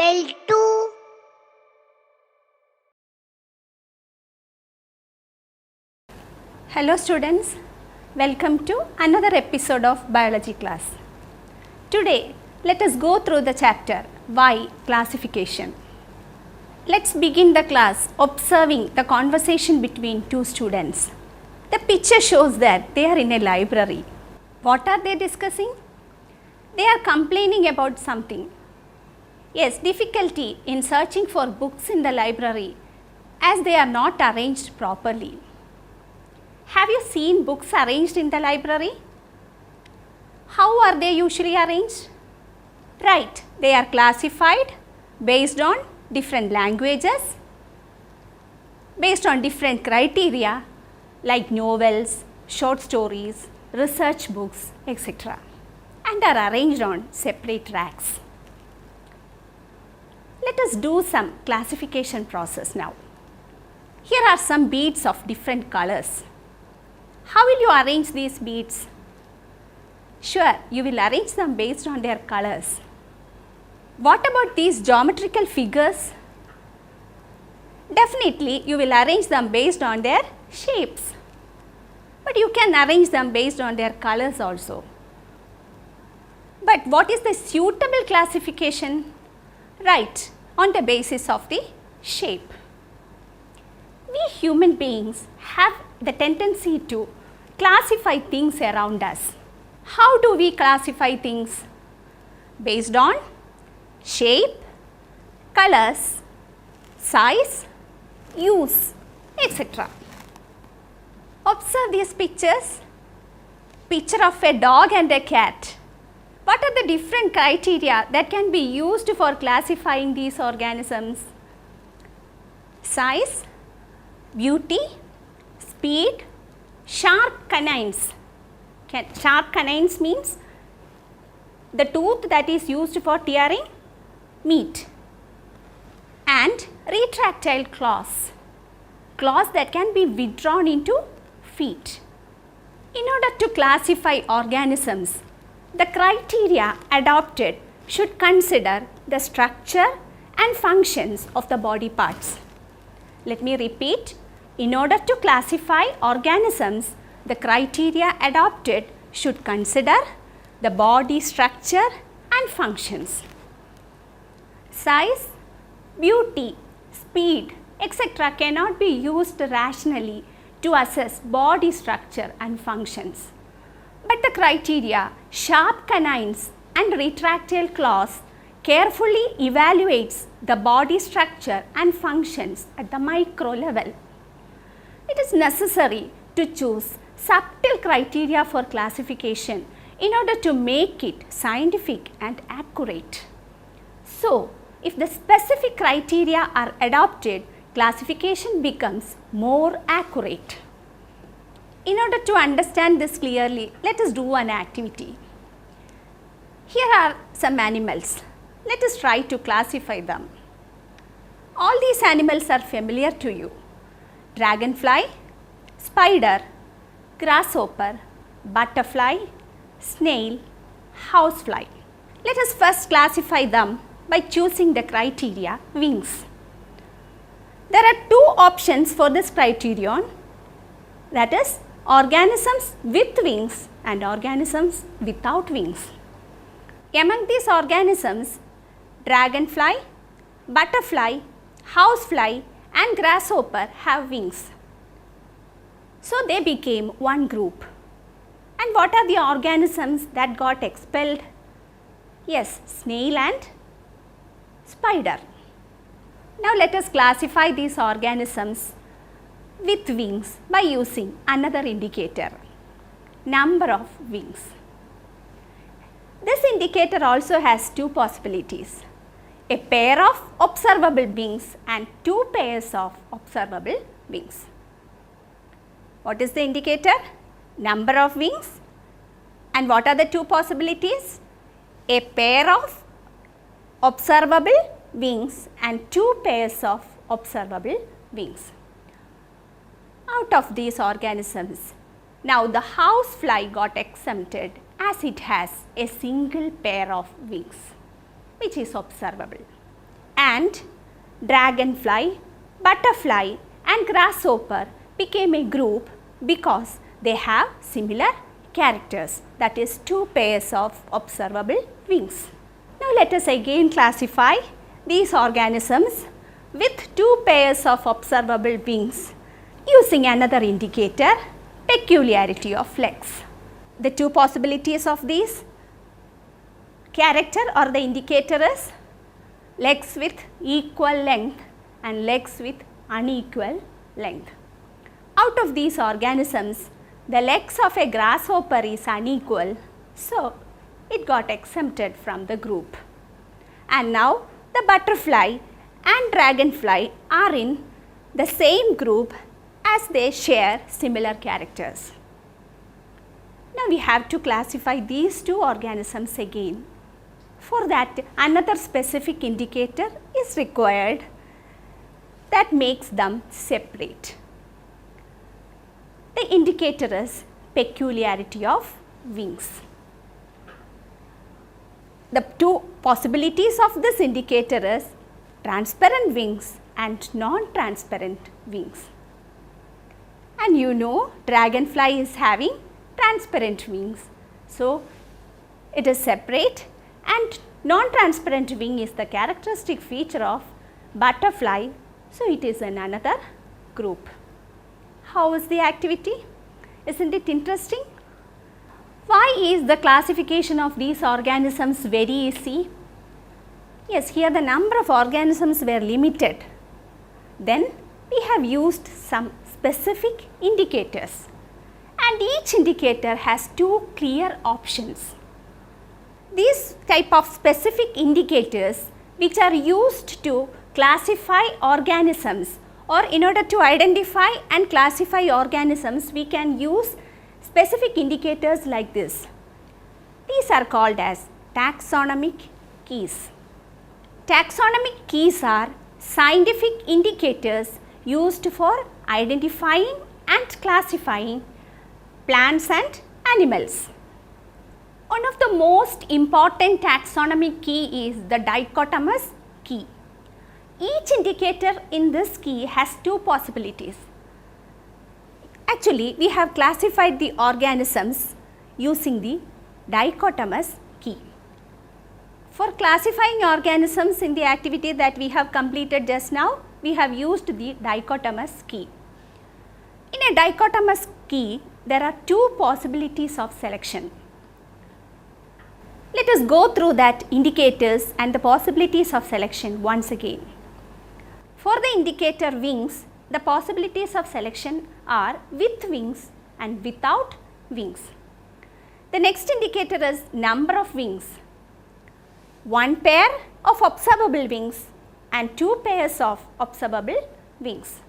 L2. Hello students, welcome to another episode of biology class. Today let us go through the chapter Why Classification. Let's begin the class observing the conversation between two students. The picture shows that they are in a library. What are they discussing? They are complaining about something. Yes, difficulty in searching for books in the library as they are not arranged properly. Have you seen books arranged in the library? How are they usually arranged? Right, they are classified based on different languages, based on different criteria like novels, short stories, research books, etc. and are arranged on separate racks. Let us do some classification process now. Here are some beads of different colors. How will you arrange these beads? Sure, you will arrange them based on their colors. What about these geometrical figures? Definitely, you will arrange them based on their shapes. But you can arrange them based on their colors also. But what is the suitable classification? Right, on the basis of the shape. We human beings have the tendency to classify things around us. How do we classify things? Based on shape, colors, size, use, etc. Observe these pictures. Picture of a dog and a cat. What are the different criteria that can be used for classifying these organisms? Size, beauty, speed, sharp canines. Sharp canines means the tooth that is used for tearing meat, and retractile claws, claws that can be withdrawn into feet. In order to classify organisms, the criteria adopted should consider the structure and functions of the body parts. Let me repeat, in order to classify organisms, the criteria adopted should consider the body structure and functions. Size, beauty, speed, etc. cannot be used rationally to assess body structure and functions. But the criteria sharp canines and retractile claws carefully evaluates the body structure and functions at the micro level. It is necessary to choose subtle criteria for classification in order to make it scientific and accurate. So, if the specific criteria are adopted, classification becomes more accurate. In order to understand this clearly, let us do an activity. Here are some animals. Let us try to classify them. All these animals are familiar to you. Dragonfly, spider, grasshopper, butterfly, snail, housefly. Let us first classify them by choosing the criteria wings. There are two options for this criterion, that is organisms with wings and organisms without wings. Among these organisms, dragonfly, butterfly, housefly and grasshopper have wings. So they became one group. And what are the organisms that got expelled? Yes, snail and spider. Now let us classify these organisms with wings by using another indicator, number of wings. This indicator also has two possibilities, a pair of observable wings and two pairs of observable wings. What is the indicator? Number of wings. And what are the two possibilities? A pair of observable wings and two pairs of observable wings. Out of these organisms, now the housefly got exempted as it has a single pair of wings, which is observable. and dragonfly, butterfly and grasshopper became a group because they have similar characters, that is two pairs of observable wings. Now let us again classify these organisms with two pairs of observable wings using another indicator, peculiarity of legs. The two possibilities of these character or the indicator is legs with equal length and legs with unequal length. Out of these organisms, the legs of a grasshopper is unequal, so it got exempted from the group. And now the butterfly and dragonfly are in the same group as they share similar characters. Now we have to classify these two organisms again. For that, another specific indicator is required that makes them separate. The indicator is peculiarity of wings. The two possibilities of this indicator is transparent wings and non-transparent wings. And you know, dragonfly is having transparent wings. So it is separate, and non-transparent wing is the characteristic feature of butterfly. So it is in another group. How is the activity? Isn't it interesting? Why is the classification of these organisms very easy? Yes, here the number of organisms were limited. Then we have used some specific indicators, and each indicator has two clear options. These type of specific indicators which are used to classify organisms, or in order to identify and classify organisms, we can use specific indicators like this. These are called as taxonomic keys. Taxonomic keys are scientific indicators used for identifying and classifying plants and animals. One of the most important taxonomic key is the dichotomous key. Each indicator in this key has two possibilities. Actually, we have classified the organisms using the dichotomous key. For classifying organisms in the activity that we have completed just now, we have used the dichotomous key. In a dichotomous key, there are two possibilities of selection. Let us go through that indicators and the possibilities of selection once again. For the indicator wings, the possibilities of selection are with wings and without wings. The next indicator is number of wings. One pair of observable wings and two pairs of observable wings.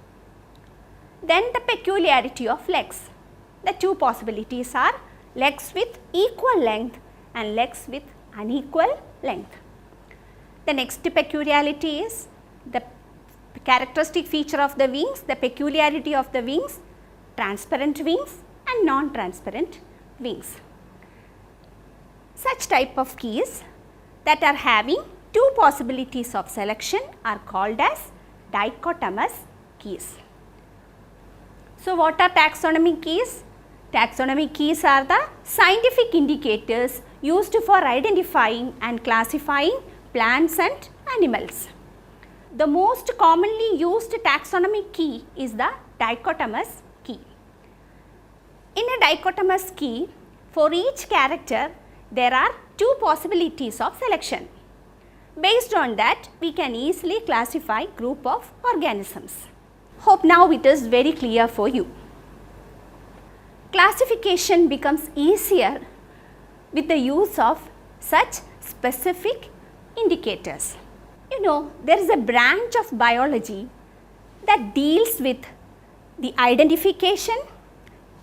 Then the peculiarity of legs. The two possibilities are legs with equal length and legs with unequal length. The next peculiarity is the characteristic feature of the wings, the peculiarity of the wings, transparent wings and non-transparent wings. Such type of keys that are having two possibilities of selection are called as dichotomous keys. So what are taxonomic keys? Taxonomic keys are the scientific indicators used for identifying and classifying plants and animals. The most commonly used taxonomic key is the dichotomous key. In a dichotomous key, for each character, there are two possibilities of selection. Based on that, we can easily classify group of organisms. Hope now it is very clear for you. Classification becomes easier with the use of such specific indicators. You know, there is a branch of biology that deals with the identification,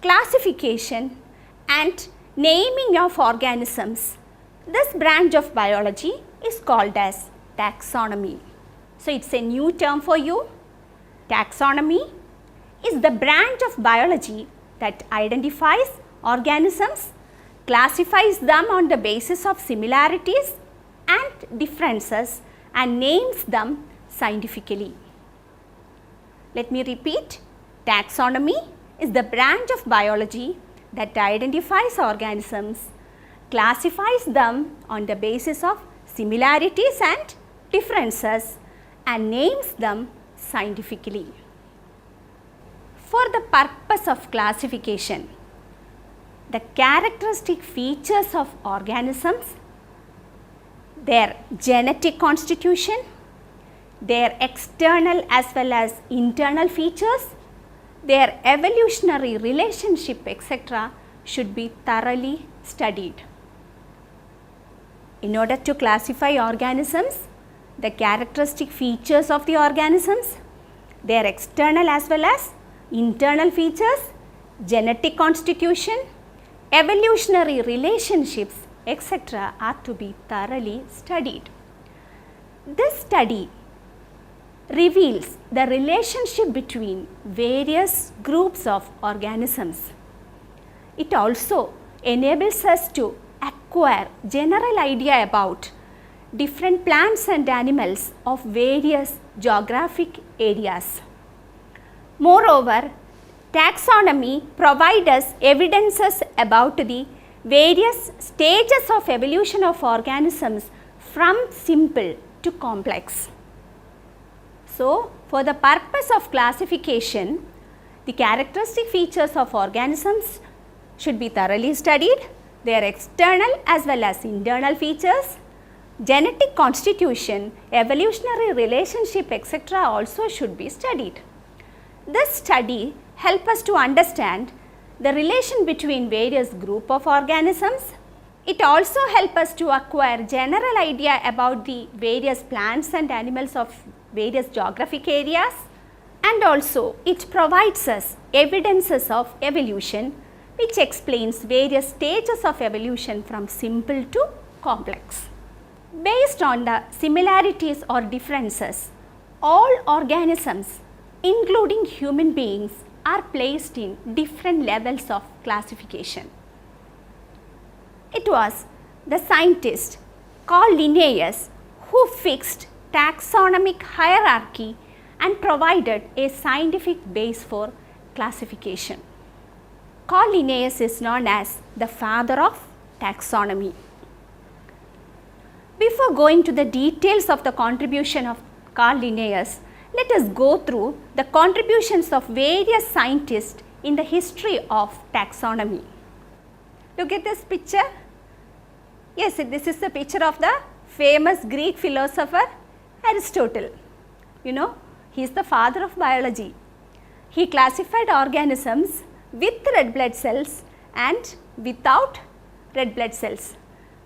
classification and naming of organisms. This branch of biology is called as taxonomy. So it is a new term for you. Taxonomy is the branch of biology that identifies organisms, classifies them on the basis of similarities and differences, and names them scientifically. Let me repeat, taxonomy is the branch of biology that identifies organisms, classifies them on the basis of similarities and differences, and names them scientifically. For the purpose of classification, the characteristic features of organisms, their genetic constitution, their external as well as internal features, their evolutionary relationship, etc., should be thoroughly studied. In order to classify organisms, the characteristic features of the organisms, their external as well as internal features, genetic constitution, evolutionary relationships, etc., are to be thoroughly studied. This study reveals the relationship between various groups of organisms. It also enables us to acquire general idea about different plants and animals of various geographic areas. Moreover, taxonomy provides us evidences about the various stages of evolution of organisms from simple to complex. So, for the purpose of classification, the characteristic features of organisms should be thoroughly studied, their external as well as internal features, genetic constitution, evolutionary relationship, etc., also should be studied. This study helps us to understand the relation between various group of organisms. It also helps us to acquire general idea about the various plants and animals of various geographic areas, and also it provides us evidences of evolution which explains various stages of evolution from simple to complex. Based on the similarities or differences, all organisms including human beings are placed in different levels of classification. It was the scientist Carl Linnaeus who fixed taxonomic hierarchy and provided a scientific base for classification. Carl Linnaeus is known as the father of taxonomy. Before going to the details of the contribution of Carl Linnaeus, let us go through the contributions of various scientists in the history of taxonomy. Look at this picture. Yes, this is the picture of the famous Greek philosopher Aristotle. You know, he is the father of biology. He classified organisms with red blood cells and without red blood cells.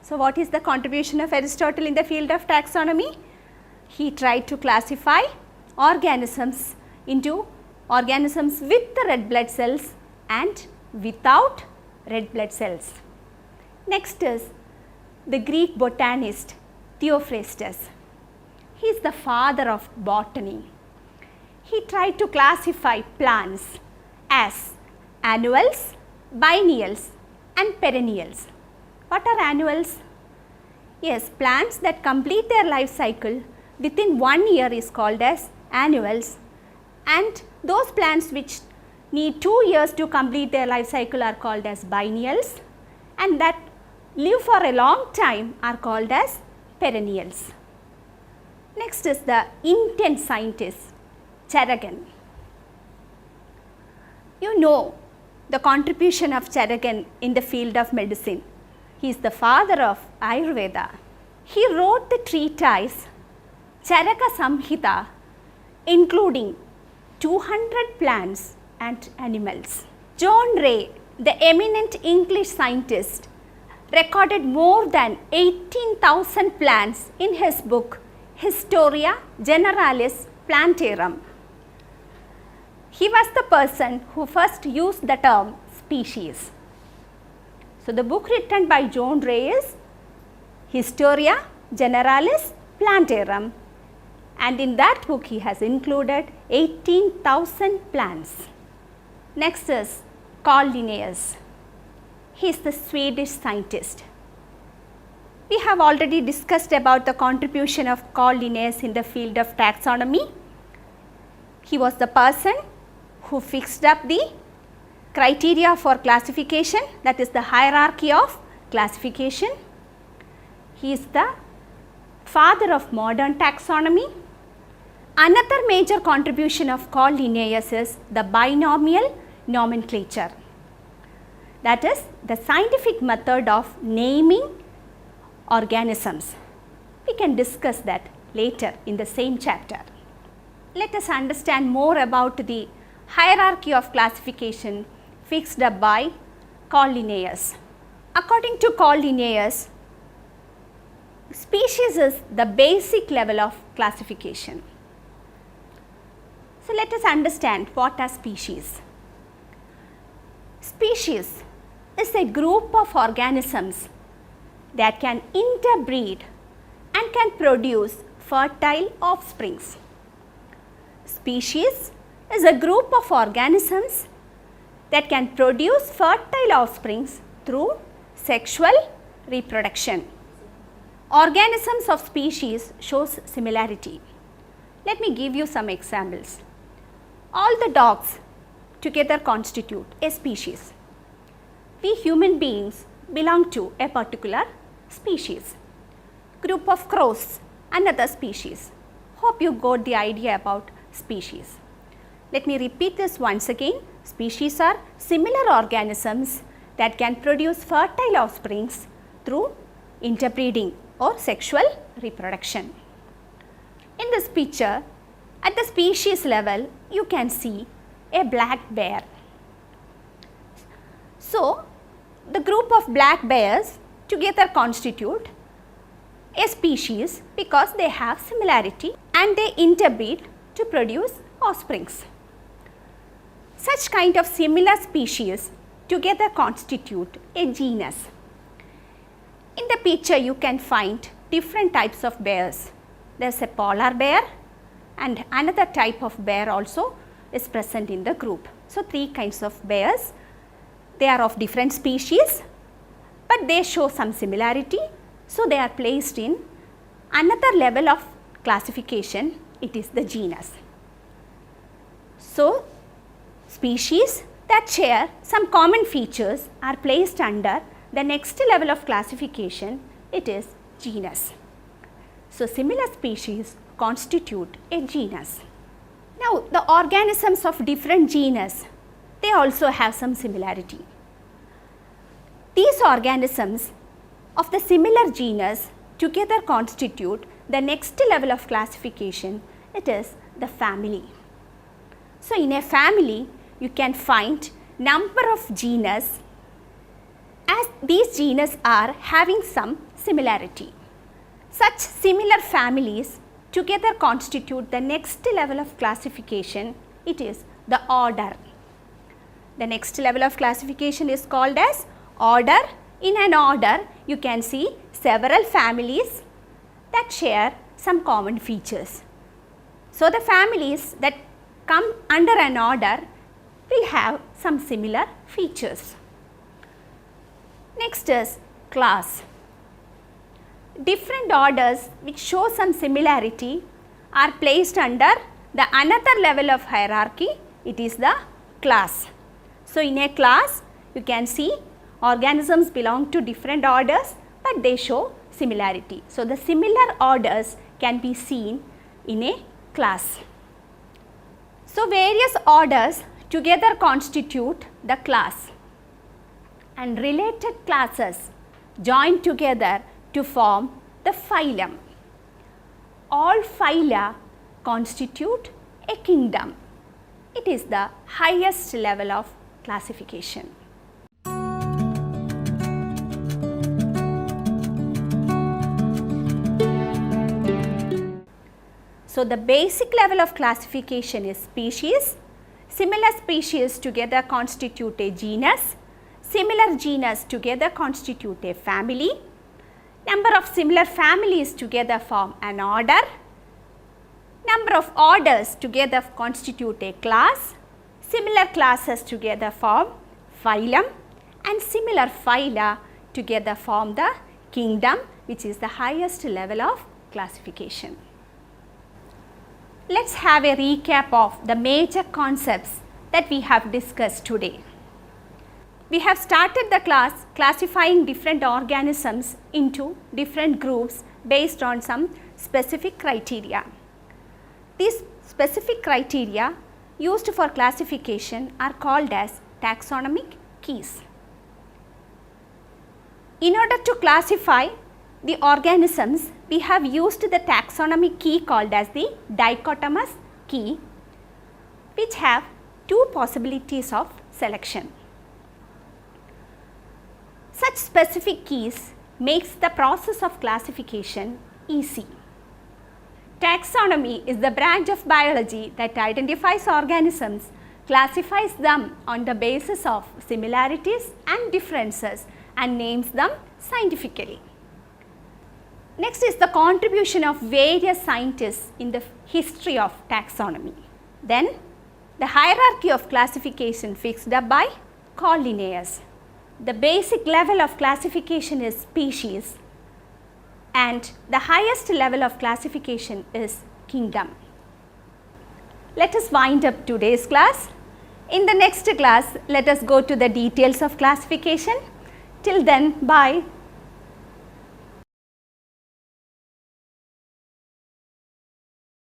So, what is the contribution of Aristotle in the field of taxonomy? He tried to classify organisms into organisms with the red blood cells and without red blood cells. Next is the Greek botanist Theophrastus. He is the father of botany. He tried to classify plants as annuals, biennials and perennials. What are annuals? Yes, plants that complete their life cycle within 1 year is called as annuals, and those plants which need 2 years to complete their life cycle are called as biennials, and that live for a long time are called as perennials. Next is the intense scientist Charagain. You know the contribution of Charagain in the field of medicine. He is the father of Ayurveda. He wrote the treatise Charaka Samhita, including 200 plants and animals. John Ray, the eminent English scientist, recorded more than 18,000 plants in his book Historia Generalis Plantarum. He was the person who first used the term species. So, the book written by John Ray is Historia Generalis Plantarum, and in that book he has included 18,000 plants. Next is Carl Linnaeus. He is the Swedish scientist. We have already discussed about the contribution of Carl Linnaeus in the field of taxonomy. He was the person who fixed up the criteria for classification, that is the hierarchy of classification. He is the father of modern taxonomy. Another major contribution of Carl Linnaeus is the binomial nomenclature, that is the scientific method of naming organisms. We can discuss that later in the same chapter. Let us understand more about the hierarchy of classification fixed up by Carl Linnaeus. According to Carl Linnaeus, species is the basic level of classification. So, let us understand what are species. Species is a group of organisms that can interbreed and can produce fertile offsprings. Species is a group of organisms that can produce fertile offsprings through sexual reproduction. Organisms of species shows similarity. Let me give you some examples. All the dogs together constitute a species. We human beings belong to a particular species. Group of crows, another species. Hope you got the idea about species. Let me repeat this once again. Species are similar organisms that can produce fertile offsprings through interbreeding or sexual reproduction. In this picture, at the species level, you can see a black bear. So, the group of black bears together constitute a species because they have similarity and they interbreed to produce offsprings. Such kind of similar species together constitute a genus. In the picture, you can find different types of bears. There is a polar bear and another type of bear also is present in the group. So, three kinds of bears. They are of different species, but they show some similarity. So, they are placed in another level of classification. It is the genus. So, species that share some common features are placed under the next level of classification. It is genus. So, similar species constitute a genus. Now, the organisms of different genus, they also have some similarity. These organisms of the similar genus together constitute the next level of classification. It is the family. So, in a family, you can find number of genus as these genus are having some similarity. Such similar families together constitute the next level of classification. It is the order. The next level of classification is called as order. In an order, you can see several families that share some common features. So, the families that come under an order will have some similar features. Next is class. Different orders which show some similarity are placed under the another level of hierarchy. It is the class. So, in a class, you can see organisms belong to different orders, but they show similarity. So, the similar orders can be seen in a class. So, various orders together constitute the class, and related classes join together to form the phylum. All phyla constitute a kingdom. It is the highest level of classification. So, the basic level of classification is species. Similar species together constitute a genus. Similar genus together constitute a family. Number of similar families together form an order. Number of orders together constitute a class. Similar classes together form phylum, and similar phyla together form the kingdom. which is the highest level of classification. Let's have a recap of the major concepts that we have discussed today. We have started the class classifying different organisms into different groups based on some specific criteria. These specific criteria used for classification are called as taxonomic keys. In order to classify the organisms, we have used the taxonomic key called as the dichotomous key, which have two possibilities of selection. Such specific keys makes the process of classification easy. Taxonomy is the branch of biology that identifies organisms, classifies them on the basis of similarities and differences, and names them scientifically. Next is the contribution of various scientists in the history of taxonomy. Then the hierarchy of classification fixed up by Carl Linnaeus. The basic level of classification is species, and the highest level of classification is kingdom. Let us wind up today's class. In the next class, let us go to the details of classification. Till then, bye.